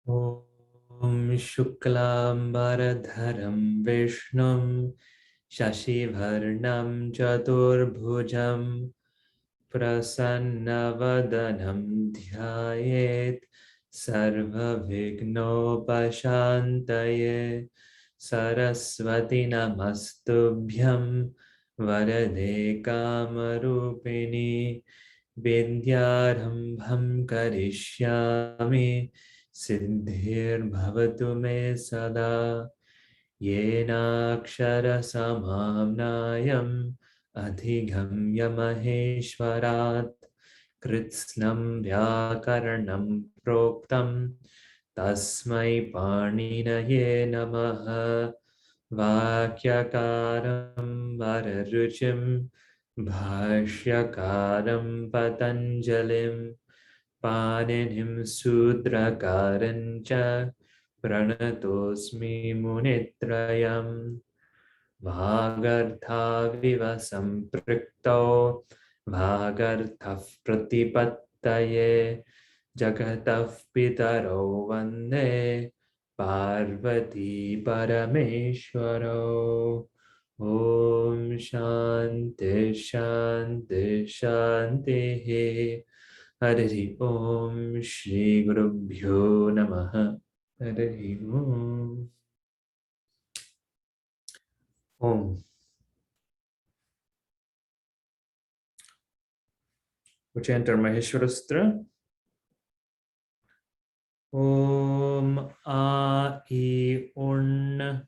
Om Shuklam Bharadharam Vishnum Shashivarnam Chaturbhujam Prasannavadanam Dhyayet Sarva Vignopashantaye Saraswati Namastubhyam Varade Kamarupini Vidyarambham Karishyami Siddhir me sada Yenakshara samamnayam Adhigamya maheshwarat Kritsnam vyakaranam proktam Tasmai paninaye namaha Vakyakaram vararuchim Bhashyakaram patanjalim Paninim Sudrakarancha Pranatosmi Munitrayam Vagartha Viva Samprikto Vagartha Pratipattaye Jagatah Pitaro Vande Parvati Parameshwaro Om Shanti Shanti Shanti Harihi Om Shri Gurubhyo Namaha Harihi Om Om. We'll chant our Maheshwarastra. Om A I Un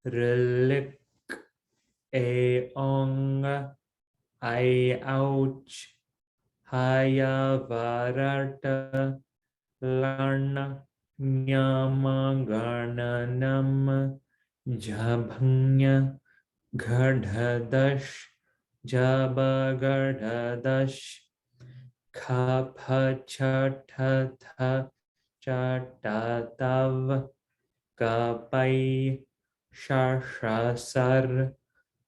Rilik E Ong I Ouch Haya Varata Larna Nyamagarnanam Jabhanya Gardhadash Jabagardhadash Kapachathatha Chatatav Kapai Shashasar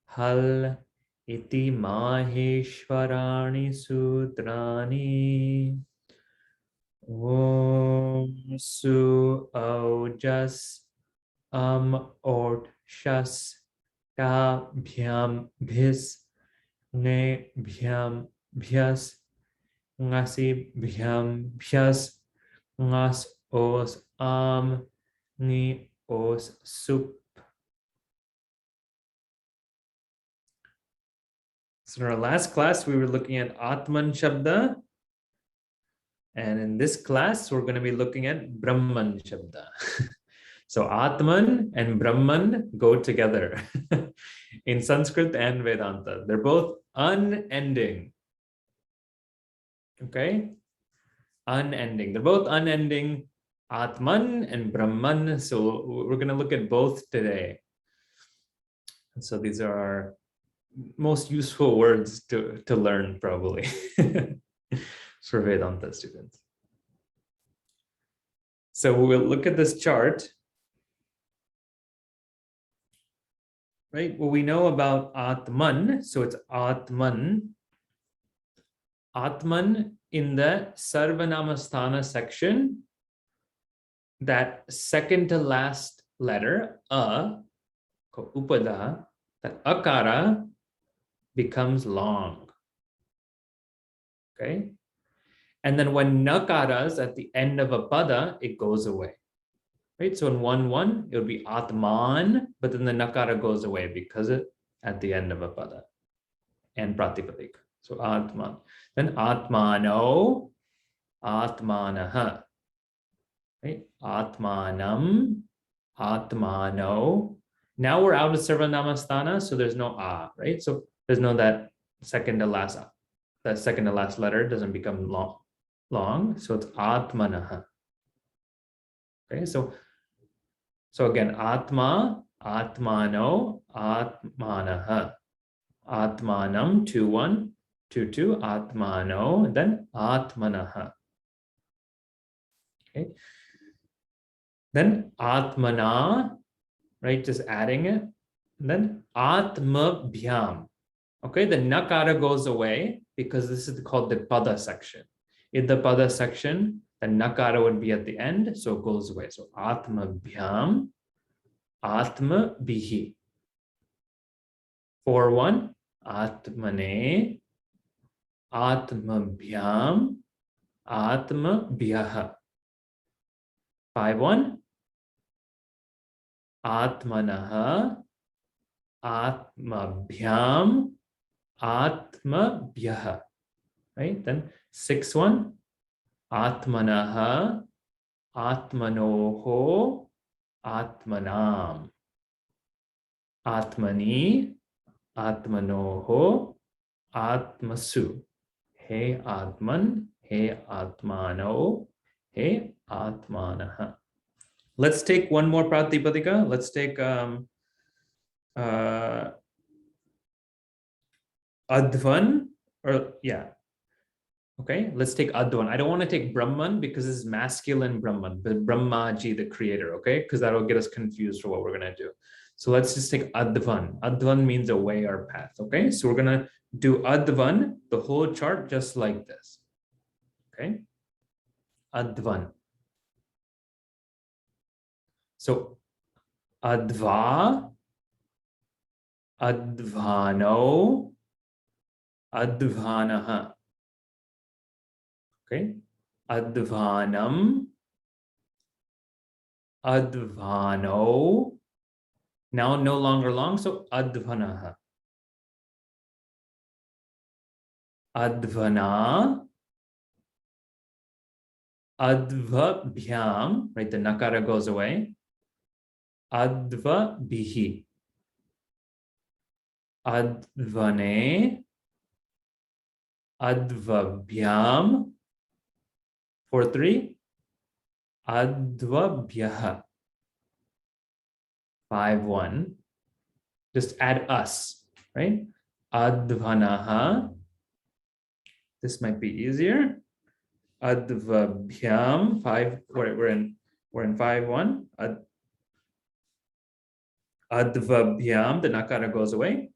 Hal Iti Maheshwarani Sutrani Om Su Aujas Ort Shas Ta Bhyam Bhis Ne Bhyam Bhyas Ngasi Bhyam Bhyas Ngas Os Ni Os Sup. So in our last class, we were looking at Brahman-śabdha. And in this class, we're going to be looking at Brahman-śabdha. So Atman and Brahman go together in Sanskrit and Vedanta. They're both unending. Okay? Unending. They're both unending. Atman and Brahman. So we're going to look at both today. And so these are our most useful words to learn, probably, for Vedanta students. So we'll look at this chart. Right? What we know about Atman, so it's Atman. Atman in the Sarvanamasthana section, that second to last letter, upada, that akara becomes long. Okay? And then when nakaras at the end of a pada, it goes away. Right? So in 1-1, it would be Atman, but then the nakara goes away because it at the end of a pada and pratipadika. So Atman. Then Atmano, Atmanaha. Right? Atmanam, Atmano. Now we're out of Sarvanamasthana, so there's no right? So there's no that second to last letter doesn't become long. So it's Atmanaha. Okay, so again, Atma, Atmano, Atmanaha. Atmanam, 2-1, 2-2, Atmano, and then Atmanaha. Okay. Then Atmana, right, just adding it. And then Atmabhyam. Okay, the nakara goes away because this is called the pada section. In the pada section, the nakara would be at the end, so it goes away. So atmabhyam, atmabhihi. 4-1, atmane, atmabhyam, atmabhyaha. 5-1, atmanaha, atmabhyam, atmabhyaha. Right? Then 6-1, atmanaha, atmanoho, atmanam. Atmani, atmanoho, atmasu. He atman, he atmano, he atmanaha. Let's take one more pratipadika. Let's take advan, or yeah. Okay, let's take advan. I don't want to take Brahman because it's masculine Brahman, but Brahmaji, the creator, okay? Because that'll get us confused for what we're going to do. So let's just take advan. Advan means a way or path, okay? So we're going to do advan, the whole chart, just like this, okay? Advan. So adva, advano, advanaha. Okay, advanam, advano. Now no longer long, so advanaha. Advana, advabhyam, right? The nakara goes away. Advabhihi. Advane, advabhyam. 4-3, advabhyaha. 5-1. Just add us, right? Advanaha. This might be easier. Advabhyam. 5. We're in 5-1. Advabhyam. The nakara goes away.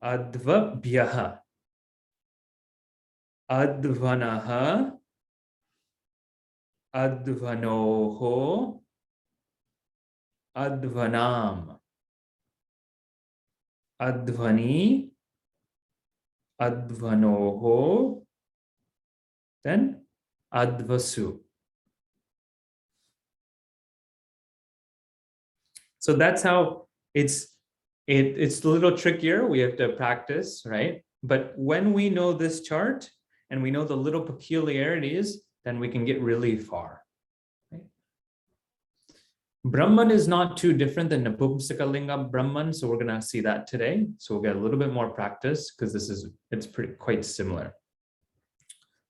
Advabhyaha. Advanaha. Advanoho, advanam, advani, advanoho, then advasu. So that's how it's a little trickier. We have to practice, right? But when we know this chart and we know the little peculiarities, then we can get really far. Right? Brahman is not too different than Napumsakalinga Brahman, so we're going to see that today. So we'll get a little bit more practice because it's quite similar.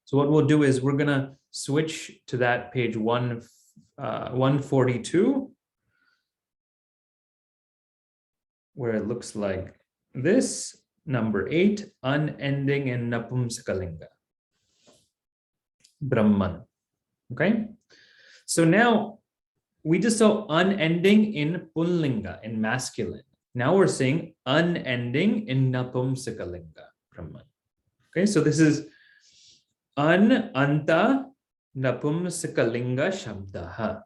So what we'll do is we're going to switch to that page 142, where it looks like this, number 8, unending in Napumsakalinga. Brahman. Okay, so now we just saw unending in Pullinga, in masculine. Now we're saying unending in Napumsakalinga, Brahman. Okay, so this is anta Napumsakalinga shabdaha.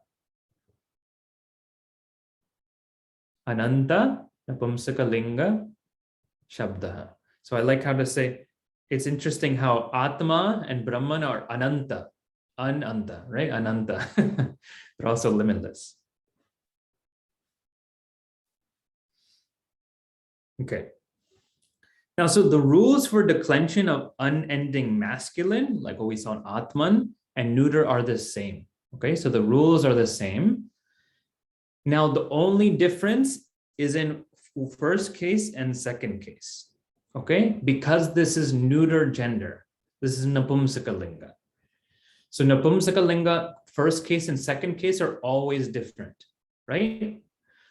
Ananta Napumsakalinga shabdaha. So I like how to say, it's interesting how Atma and Brahman are Ananta, right? Ananta. They're also limitless. Okay. Now, so the rules for declension of unending masculine, like what we saw in Atman and neuter, are the same. Okay, so the rules are the same. Now, the only difference is in first case and second case. Okay, because this is neuter gender, this is Napumsakalinga. So Napumsakalinga, first case and second case are always different, right?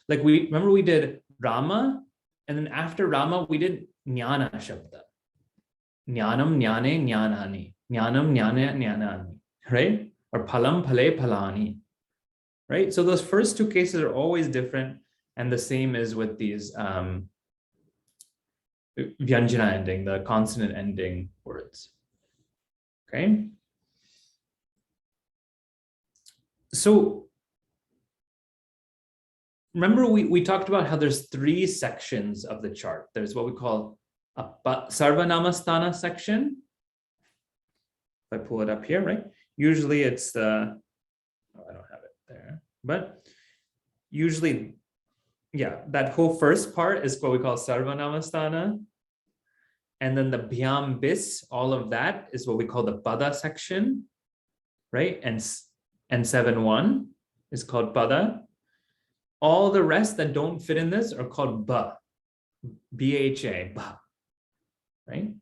Like remember we did Rama, and then after Rama, we did Jnana Shabda. Jnanam, Jnane, Jnanani. Jnanam, Jnane, Jnanani, right? Or Phalam, Phale, Phalani, right? So those first two cases are always different, and the same is with these Vyanjana ending, the consonant ending words. Okay. So remember we talked about how there's 3 sections of the chart. There's what we call a Sarvanamasthana section. If I pull it up here, right? Usually it's the, oh, I don't have it there, but usually, yeah, that whole first part is what we call Sarvanamasthana. And then the Bhyam Bis, all of that is what we call the Pada section, right? And 7-1 is called Pada. All the rest that don't fit in this are called Ba, B-H-A, Ba, right?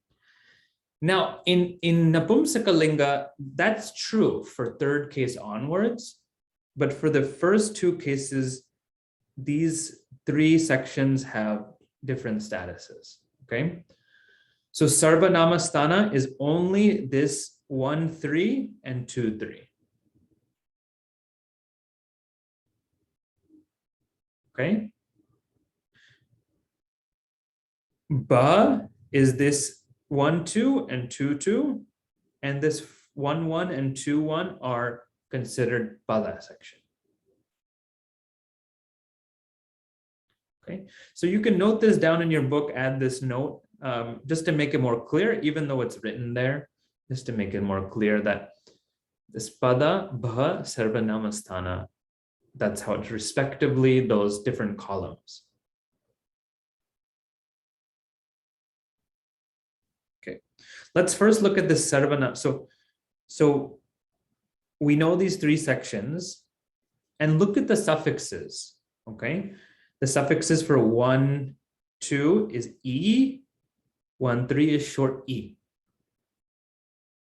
Now, in Napumsakalinga, that's true for 3rd case onwards, but for the first 2 cases, these 3 sections have different statuses, okay? So Sarvanamasthana is only this 1-3 and 2-3. Okay. Ba is this 1-2 and 2-2, and this 1-1 and 2-1 are considered Pada section. Okay, so you can note this down in your book, add this note, just to make it more clear, even though it's written there, just to make it more clear that this Pada, Bha, Sarvanamasthana, that's how it's respectively those different columns. Okay, let's first look at this Sarvana. So we know these 3 sections, and look at the suffixes, okay? The suffixes for 1-2 is E, 1-3 is short E.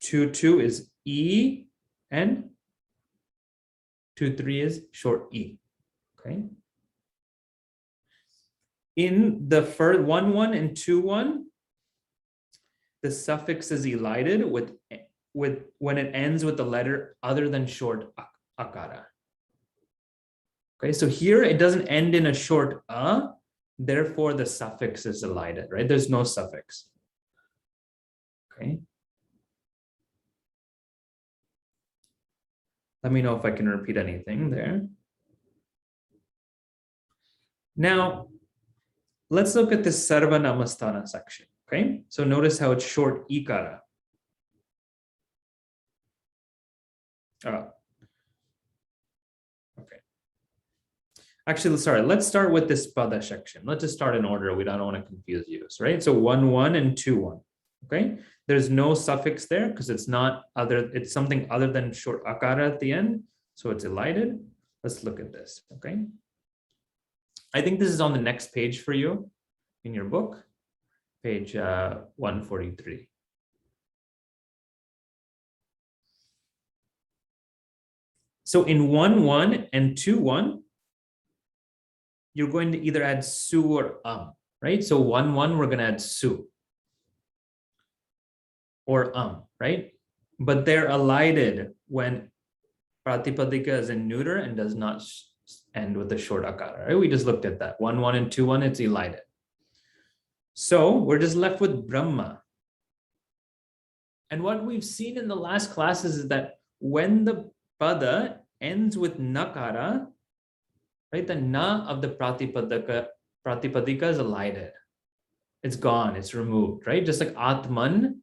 2-2 is E, and 2-3 is short E, okay? In the first 1-1 and 2-1, the suffix is elided with when it ends with the letter other than short akara. Okay, so here it doesn't end in a short therefore the suffix is elided, right? There's no suffix. Okay. Let me know if I can repeat anything there. Now, let's look at this Sarvanamasthana section, okay? So notice how it's short ikara. Okay. Actually, sorry, let's start with this Pada section. Let's just start in order. We don't want to confuse you, right? So 1-1 and 2-1, okay? There's no suffix there because it's not other, it's something other than short akara at the end. So it's elided. Let's look at this, okay? I think this is on the next page for you in your book, page 143. So in 1-1 and 2-1, you're going to either add su or right? So 1-1, we're going to add su or right? But they're elided when pratipadika is in neuter and does not end with a short akara, right? We just looked at that. 1-1 and 2-1, it's elided. So we're just left with Brahma. And what we've seen in the last classes is that when the pada ends with nakara, right, the na of the pratipadika is elided. It's gone, it's removed, right? Just like Atman,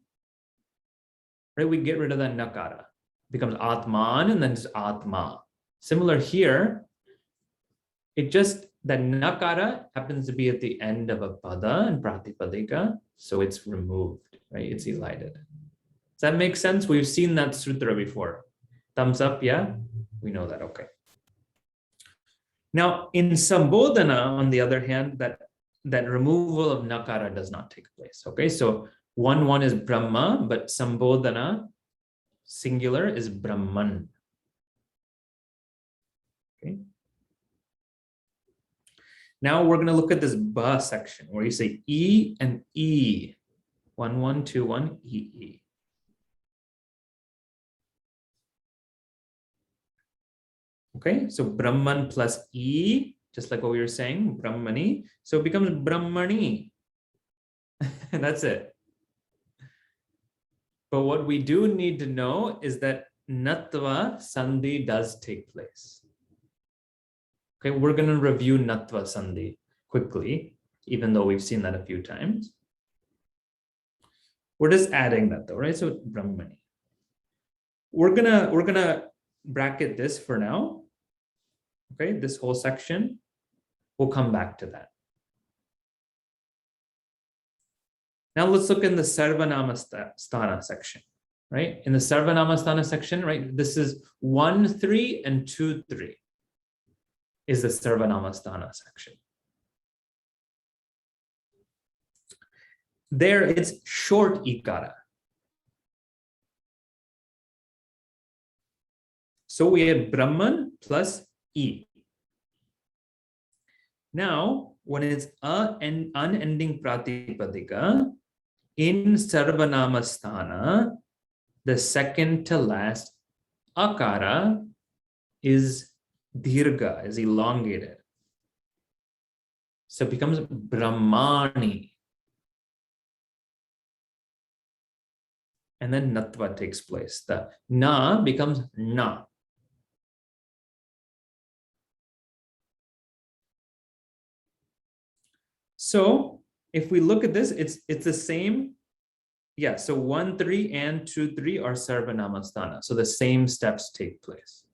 right? We get rid of that nakara. It becomes Atman and then it's Atma. Similar here, it just, that nakara happens to be at the end of a pada and pratipadika, so it's removed, right? It's elided. Does that make sense? We've seen that sutra before. Thumbs up, yeah? We know that, okay. Now, in Sambodhana, on the other hand, that removal of nakara does not take place, okay? So 1-1 is Brahma, but Sambodhana, singular, is Brahman. Okay. Now we're going to look at this ba section where you say E and E. 1-1, 2-1, E. Okay, so Brahman plus E, just like what we were saying, Brahmani. So it becomes Brahmani. That's it. But what we do need to know is that natva sandhi does take place. Okay, we're going to review natva sandhi quickly, even though we've seen that a few times. We're just adding that though, right? So Brahmani. We're gonna bracket this for now. Okay, this whole section. We'll come back to that. Now let's look in the Sarvanama Sthana section, right? In the Sarvanama Sthana section, right? This is 1-3 and 2-3 is the Sarvanama Sthana section. There it's short ikara. So we have Brahman plus E. Now, when it's an unending pratipadika, in Sarvanama Sthana, the second to last akara is dirgha, is elongated. So it becomes Brahmani. And then natva takes place. The na becomes na. So if we look at this, it's the same. Yeah, so 1-3 and 2-3 are Sarvanama Sthana. So the same steps take place.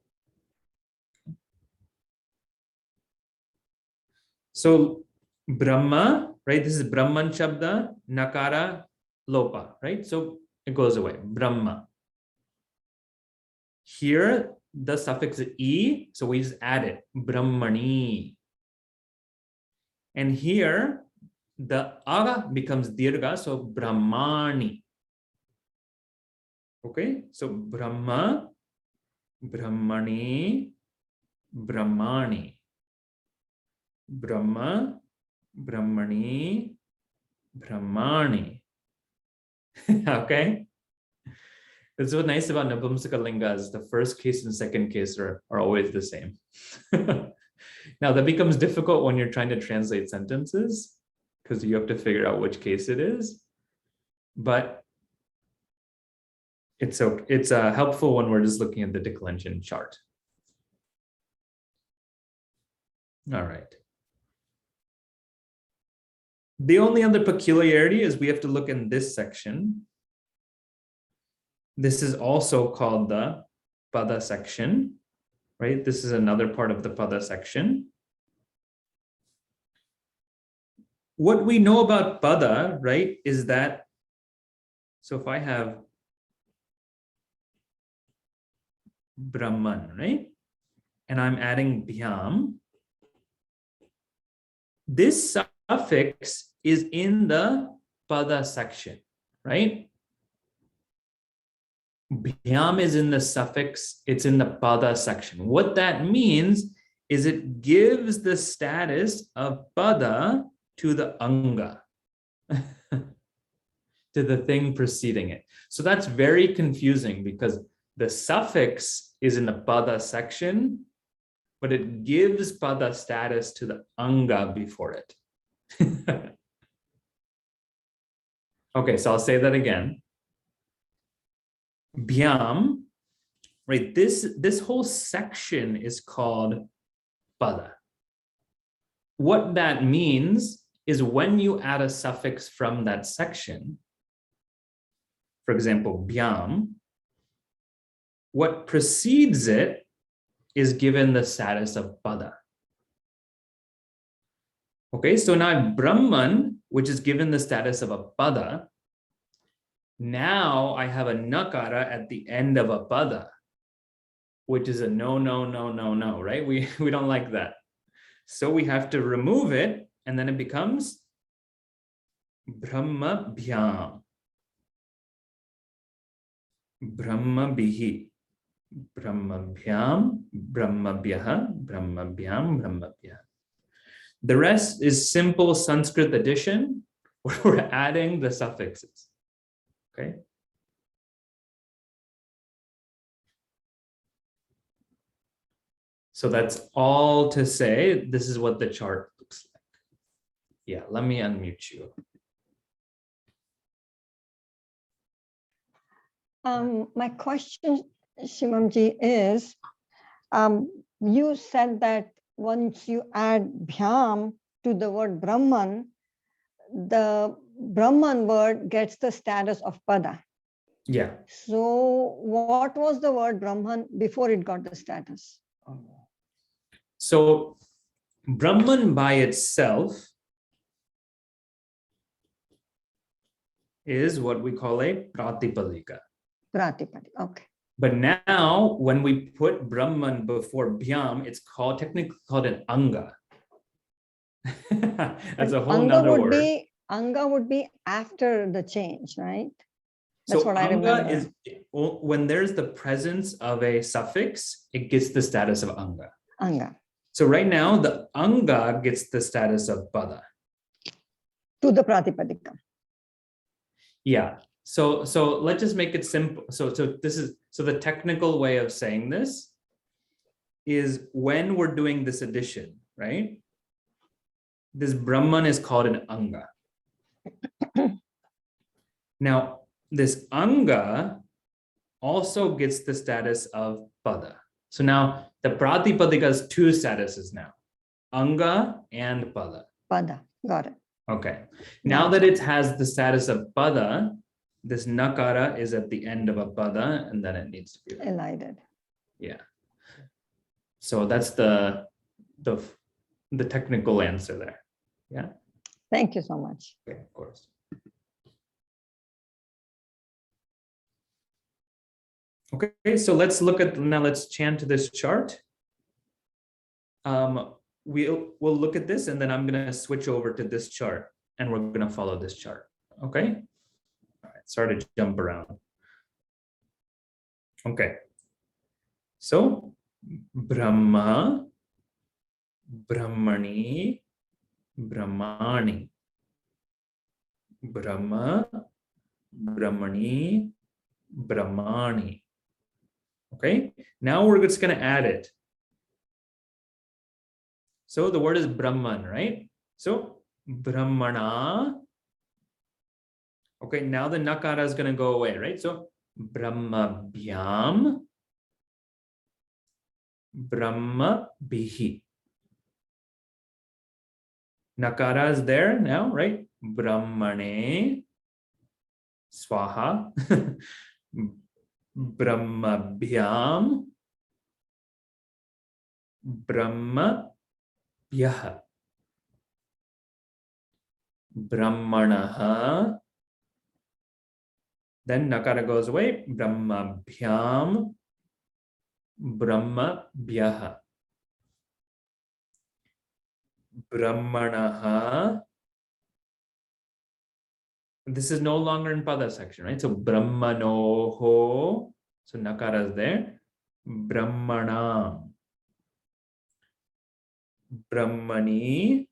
So Brahma, right? This is Brahman-śabdha, nakara, lopa, right? So it goes away, Brahma. Here, the suffix E, so we just add it, Brahmani. And here, the aga becomes dirgha, so Brahmani. Okay, so Brahma, Brahmani, Brahmani. Brahma, Brahmani, Brahmani. Okay? That's what's nice about Napumsaka Lingas. The first case and second case are always the same. Now that becomes difficult when you're trying to translate sentences because you have to figure out which case it is. But it's helpful when we're just looking at the declension chart. All right. The only other peculiarity is we have to look in this section. This is also called the pada section, right? This is another part of the pada section. What we know about pada, right, is that, so if I have Brahman, right, and I'm adding bhyam, this suffix is in the pada section, right? Bhyam is in the suffix, it's in the pada section. What that means is it gives the status of pada to the anga, to the thing preceding it. So that's very confusing because the suffix is in the pada section, but it gives pada status to the anga before it. Okay, so I'll say that again. Bhyam, right? This whole section is called pada. What that means is when you add a suffix from that section, for example, bhyam, what precedes it is given the status of pada. Okay, so now Brahman, which is given the status of a pada, now I have a nakara at the end of a pada, which is a no, right? We don't like that. So we have to remove it, and then it becomes Brahma bhyam. Brahma bihi. Brahma bhyam, Brahma bhyaha, Brahma bhyam, Brahma bhyaha. The rest is simple Sanskrit addition where we're adding the suffixes. Okay. So that's all to say. This is what the chart looks like. Yeah, let me unmute you. My question Shivamji, is you said that once you add bhyam to the word Brahman, the Brahman word gets the status of pada. Yeah. So what was the word Brahman before it got the status? So Brahman by itself is what we call a pratipadika. Pratipadika, okay. But now when we put Brahman before Bhyam, it's technically called an Anga. That's a whole nother word. Anga would be after the change, right? That's so what I remember. Is when there's the presence of a suffix, it gets the status of Anga. Anga. So right now, the Anga gets the status of Pada. To the Pratipadika. Yeah. So let's just make it simple. So the technical way of saying this is when we're doing this addition, right? This Brahman is called an Anga. Now, this Anga also gets the status of Pada. So now the Pratipadika has two statuses now, Anga and Pada. Pada, got it. Okay. Now that it has the status of Pada, this Nakara is at the end of a Pada and then it needs to be elided. Yeah. So that's the technical answer there. Yeah. Thank you so much. Okay, of course. Okay, so let's let's chant this chart. We'll look at this and then I'm going to switch over to this chart and we're going to follow this chart. Okay. All right, sorry to jump around. Okay. So Brahma, Brahmani, Brahmani. Brahma, Brahmani, Brahmani. Okay, now we're just going to add it. So the word is Brahman, right? So Brahmana. Okay, now the Nakara is going to go away, right? So Brahmabhyam, Brahmabhihi. Nakara is there now, right? Brahmane, Swaha. Brahmabhyam, Brahmabhyah, Brahmanaha. Then Nakara goes away. Brahmabhyam, Brahmabhyah, Brahmanaha. This is no longer in Pada section, right? So Brahmanoho. So Nakara is there. Brahmanam. Brahmani.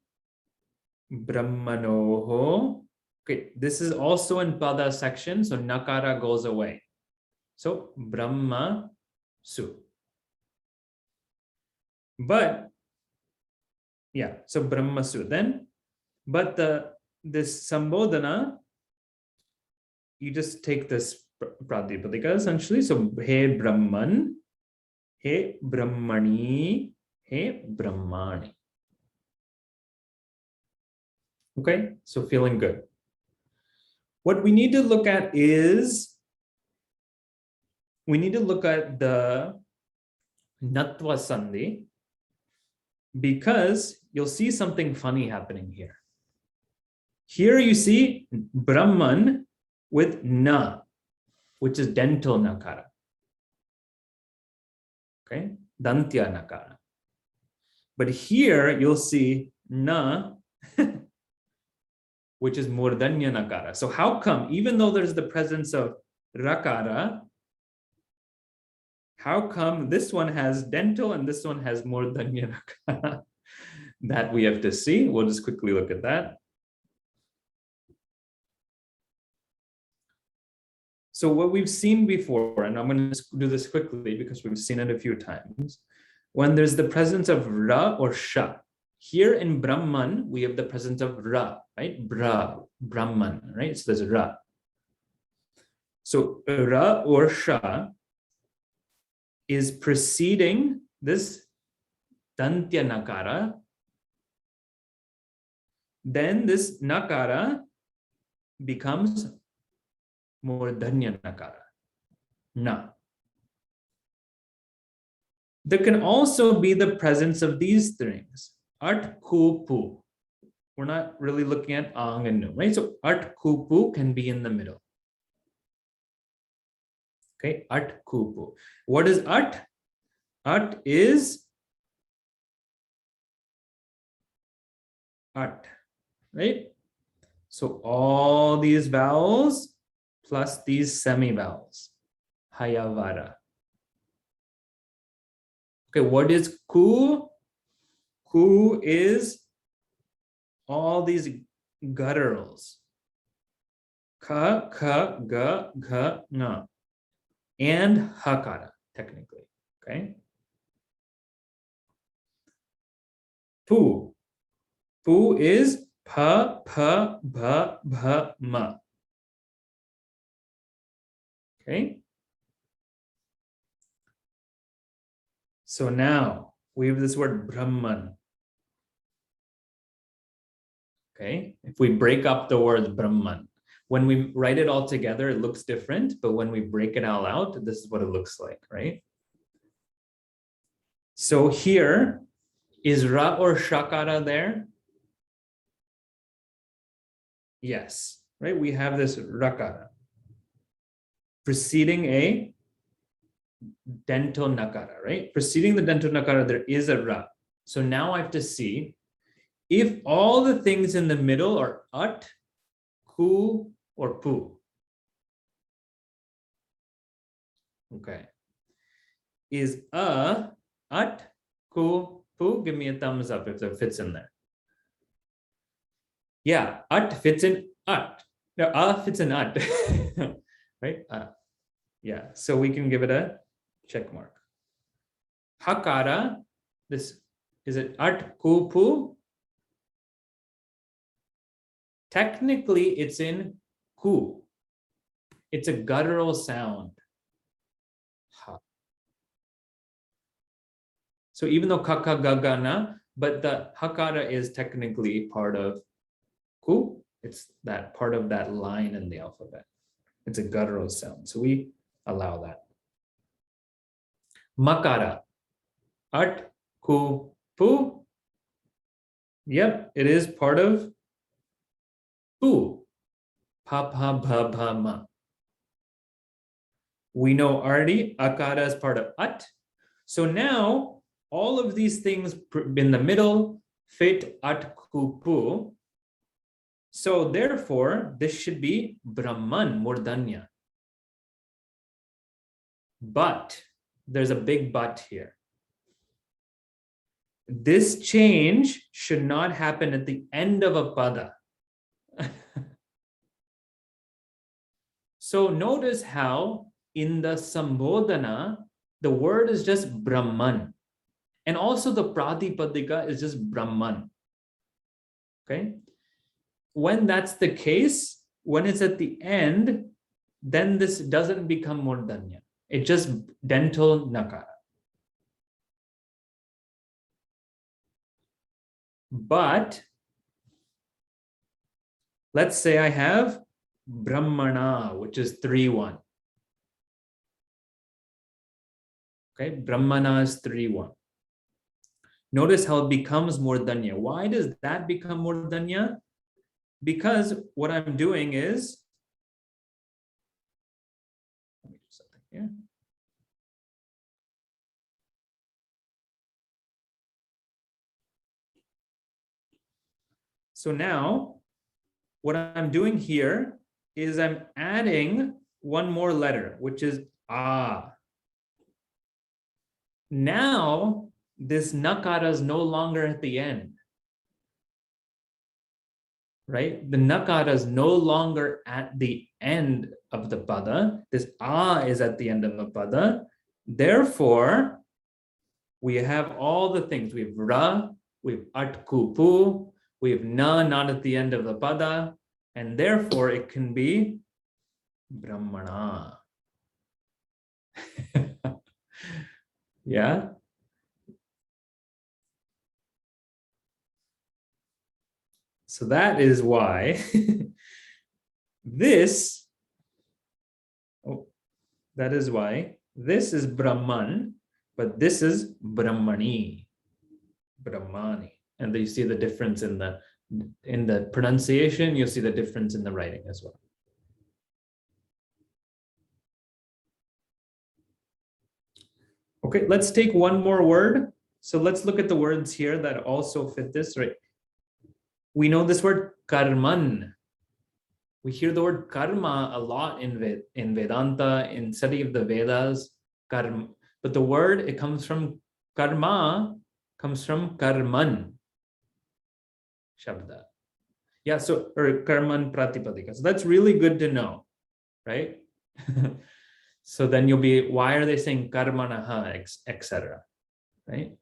Brahmanoho. Okay, this is also in Pada section. So Nakara goes away. So Brahma Su. But yeah, so Brahma Su. Then, but this Sambodhana, you just take this Pratipadika essentially. So He Brahman, He Brahmani, He Brahmani. Okay, so feeling good. What we need to look at is, we need to look at the Natva Sandhi, because you'll see something funny happening here. Here you see Brahman with na, which is dental nakara. Okay, dantya nakara. But here you'll see na, which is murdanya nakara. So how come, even though there's the presence of rakara, how come this one has dental and this one has murdanya nakara? That we have to see. We'll just quickly look at that. So what we've seen before, and I'm going to do this quickly because we've seen it a few times, when there's the presence of ra or sha. Here in Brahman, we have the presence of ra, right? Brahman, right? So there's ra. So ra or sha, is preceding this dantya nakara, then this nakara becomes murdanya nakara. Na. There can also be the presence of these things. Art, ku, pu. We're not really looking at ang and nu, right? So art, ku, pu can be in the middle. Okay, art, ku, pu. What is art? Art is art, right? So all these vowels plus these semi-vowels. Hayavara. Okay, what is ku? Ku is all these gutturals. Ka, ka, ga, ga, nga. And hakara, technically. Okay. Pu. Pu is pa, pa, ba, ba, ma. Okay. So now we have this word Brahman. Okay. If we break up the word Brahman, when we write it all together, it looks different. But when we break it all out, this is what it looks like, right? So here, is Ra or Shakara there? Yes, right? We have this Rakara preceding a dental nakara, right? Preceding the dental nakara, there is a Ra. So now I have to see if all the things in the middle are At, Ku, or Pu. Okay. Is At, Ku, Pu? Give me a thumbs up if it fits in there. Yeah, At fits in At. No, fits in At. Right? Yeah, so we can give it a check mark. Hakara, this is it At, Ku, Pu? Technically, it's in Ku. It's a guttural sound. Ha. So even though kaka gagana, but the hakara is technically part of ku. It's that part of that line in the alphabet. It's a guttural sound. So we allow that. Makara. At, ku, pu. Yep, it is part of pu. Pa, pa, ba, ba, ma. We know already akara is part of at. So now all of these things in the middle fit at, ku, pu. So therefore, this should be Brahman, Murdanya. But there's a big but here. This change should not happen at the end of a pada. So notice how in the Sambodhana, the word is just Brahman. And also the Pratipadika is just Brahman. Okay? When that's the case, when it's at the end, then this doesn't become Murdanya. It's just dental nakara. But let's say I have Brahmana, which is 3-1. Okay, Brahmana is 3-1. Notice how it becomes Murdanya. Why does that become Murdanya? Because what I'm doing is, let me do something here. So now, what I'm doing here is I'm adding one more letter, which is A. Now, this nakara is no longer at the end. Right? The nakara is no longer at the end of the pada. This A is at the end of a pada. Therefore, we have all the things. We have Ra, we have At, Ku, Pu, we have Na, not at the end of the pada, and therefore it can be Brahmana. Yeah. So that is why this, oh, that is why this is Brahman, but this is Brahmani, Brahmani. And you see the difference in the pronunciation, you'll see the difference in the writing as well. Okay, let's take one more word. So let's look at the words here that also fit this, right? We know this word karman. We hear the word karma a lot in Vedanta, in study of the Vedas, karma. But the word, it comes from karma, comes from karman shabdha. Yeah, so, or karman pratipadika. So that's really good to know, right? So then you'll be, why are they saying karmanaha, etc., right?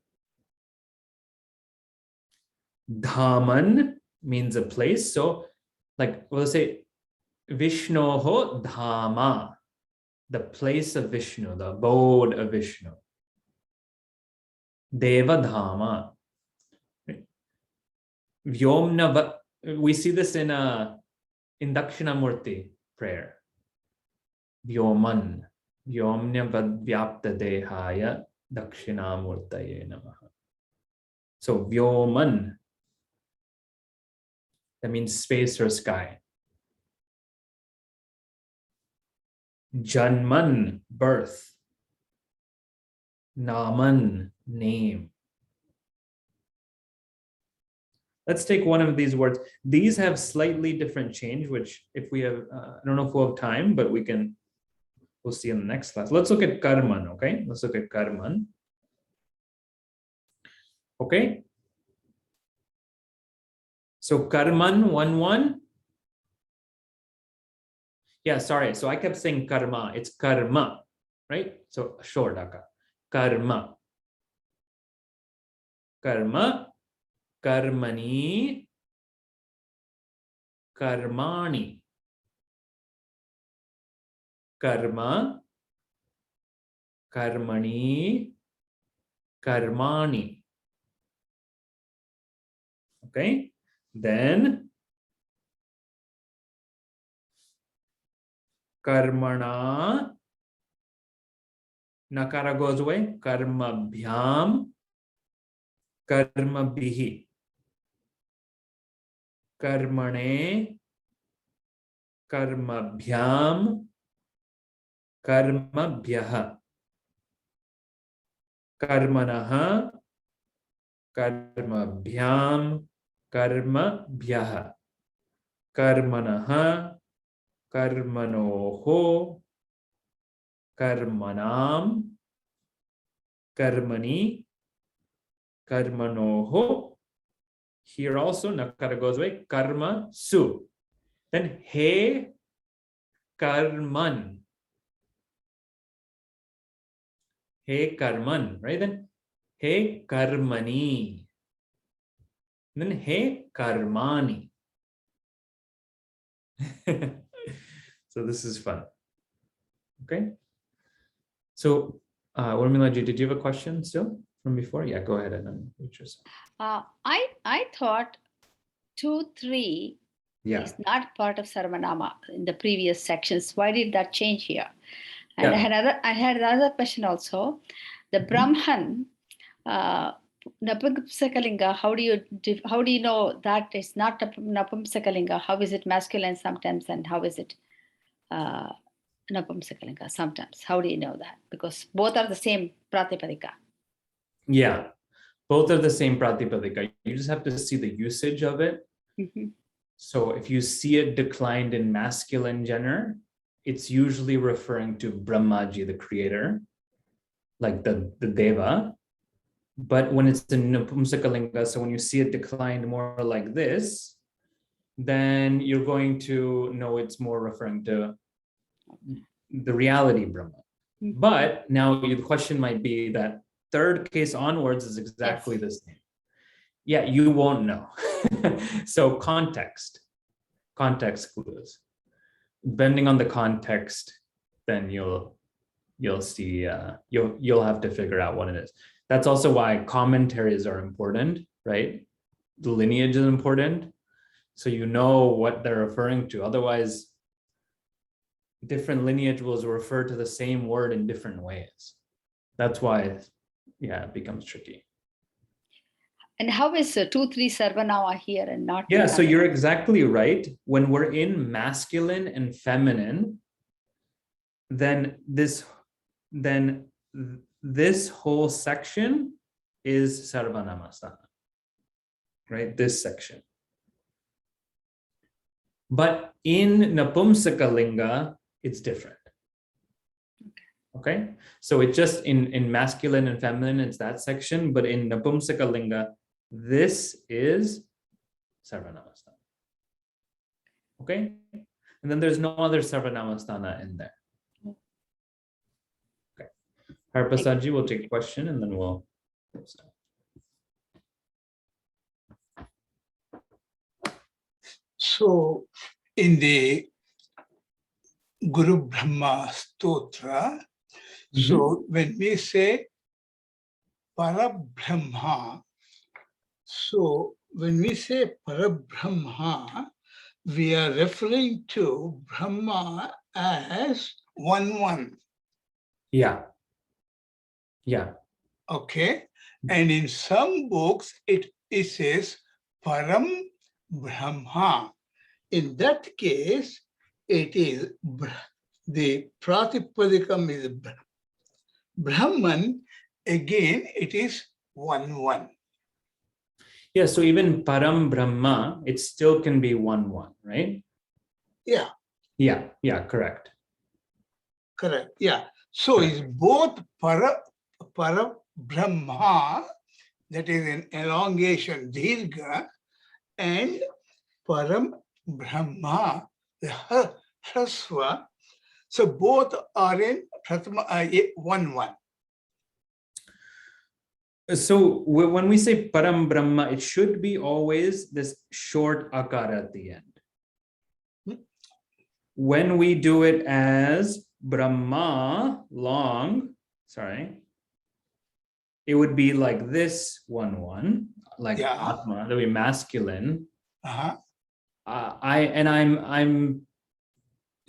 Dhaman means a place. So like, we'll say Vishnoho Dhama, the place of Vishnu, the abode of Vishnu. Deva Dhama. Vyomna, we see this in Dakshinamurti prayer. Vyoman. Vyomnya Vadvyapta Dehaya Dakshinamurtaye Namaha. So Vyoman, that means space or sky. Janman, birth. Naman, name. Let's take one of these words. These have slightly different change, which if we have, I don't know if we'll have time, but we'll see in the next class. Let's look at karman, okay? Let's look at karman. Okay? So karman, 1-1. Yeah, sorry. So I kept saying karma. It's karma, right? So short daka. Karma. Karma. Karmani. Karmani. Karma. Karmani. Karmani. Okay? Then karmana, nakara goes away, karma bhyam, karma bihi, karmane, karma bhyam, karma bhyaha, karmanaha, karma bhyam, karma bhyaha, karmanaha, karmanoho, karmanam, karmani, karmanoho. Here also nakara goes away, karma su. Then he karman. He karman, right? Then he karmani. Then he karmani. So this is fun. Okay. So Urmilaji, did you have a question still from before? Yeah, go ahead and unmute yourself. I thought 2-3 is not part of Sarvanama in the previous sections. Why did that change here? And I had another question also. The Brahman, Napumsakalinga, how do you know that it's not Napumsakalinga? How is it masculine sometimes, and how is it Napumsakalinga sometimes? How do you know that? Because both are the same Pratipadika. Yeah, both are the same Pratipadika. You just have to see the usage of it. Mm-hmm. So if you see it declined in masculine gender, it's usually referring to Brahmaji, the creator, like the Deva. But when it's in Napumsakalinga, so when you see it declined more like this, then you're going to know it's more referring to the reality Brahma. Mm-hmm. But now the question might be that third case onwards is exactly the same. Yeah, you won't know. So context clues. Depending on the context, then you'll you'll see, you'll have to figure out what it is. That's also why commentaries are important, right? The lineage is important, so you know what they're referring to. Otherwise, different lineage will refer to the same word in different ways. That's why, yeah, it becomes tricky. And how is 2-3 Sarvanama here and not? Yeah, so you're exactly right. When we're in masculine and feminine, then this whole section is Sarvanamasthana, right? This section. But in Napumsakalinga, it's different. Okay, so it just in masculine and feminine, it's that section, but in Napumsakalinga, this is Sarvanamasthana. Okay, and then there's no other Sarvanamasthana in there. Okay, Harpasaji will take a question and then we'll start. So in the Guru Brahma Stotra, so when we say Parabrahma, so when we say Parabrahma, we are referring to Brahma as one. Yeah. Okay. And in some books, it says Param Brahma. In that case, it is the Pratipadikam is Brahman. Again, it is one. Yeah, so even Param Brahma, it still can be 1, right? Yeah. Yeah, correct. Correct. Yeah. So correct. It's both para Brahma, that is an elongation, Dirgha, and Param Brahma, the Hraswa. So both are in Pratama 1. So when we say Param Brahma, it should be always this short akara at the end. When we do it as Brahma, long, it would be like this 1, like Atma, that would be masculine. I'm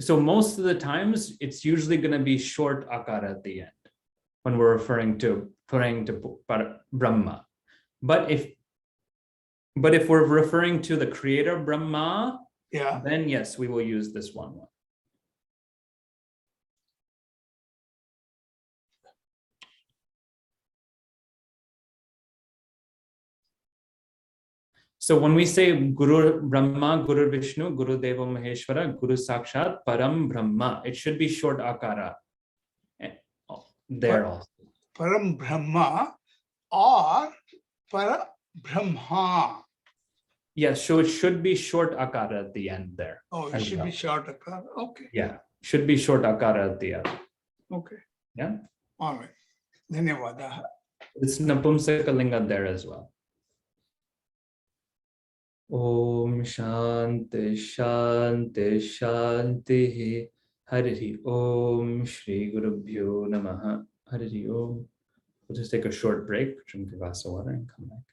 so most of the times it's usually going to be short akara at the end when we're referring to Brahma. But if we're referring to the creator Brahma, then yes, we will use this 1. So when we say Guru Brahma, Guru Vishnu, Guru Deva Maheshwara, Guru Sakshat, Param Brahma, it should be short akara there also. Param Brahma or Para Brahma. Yes, so it should be short akara at the end there. Oh, it should be short akara. Okay. Yeah, should be short akara at the end. Okay. Yeah. All right. Dhanyavada. It's Napumsakalinga there as well. Om Shanti Shanti Shanti Hari Om Shri Guru Bhyo Namaha Hari Om. We'll just take a short break, drink a glass of water and come back.